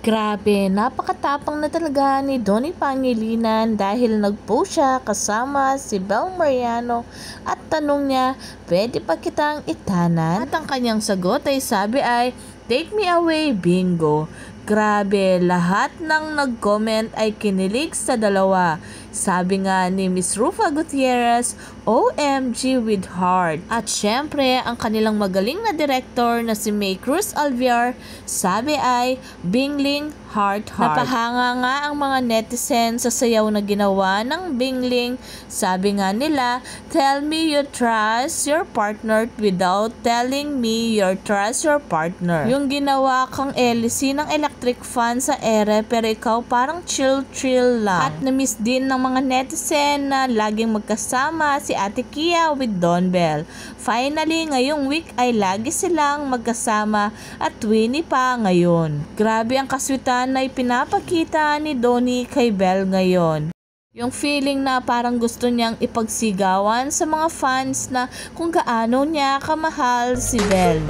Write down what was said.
Grabe, napakatapang na talaga ni Donnie Pangilinan dahil nag-post siya kasama si Bel Mariano at tanong niya, pwede pa kitang itanan? At ang kanyang sagot ay sabi ay, take me away, bingo. Grabe, lahat ng nag-comment ay kinilig sa dalawa. Sabi nga ni Miss Rufa Gutierrez, OMG with heart. At syempre, ang kanilang magaling na director na si May Cruz Alviar, sabi ay, Bingling heart heart. Napahanga nga ang mga netizen sa sayaw na ginawa ng Bingling. Sabi nga nila, tell me you trust your partner without telling me you trust your partner. Yung ginawa kang LC ng electric fan sa ere pero ikaw parang chill lang. At na-miss din ng mga netizen na laging magkasama si Ate Kia with Don Bell. Finally, ngayong week ay lagi silang magkasama at twinny pa ngayon. Grabe ang kaswitan na ipinapakita ni Donnie kay Bell ngayon. Yung feeling na parang gusto niyang ipagsigawan sa mga fans na kung gaano niya kamahal si Bell.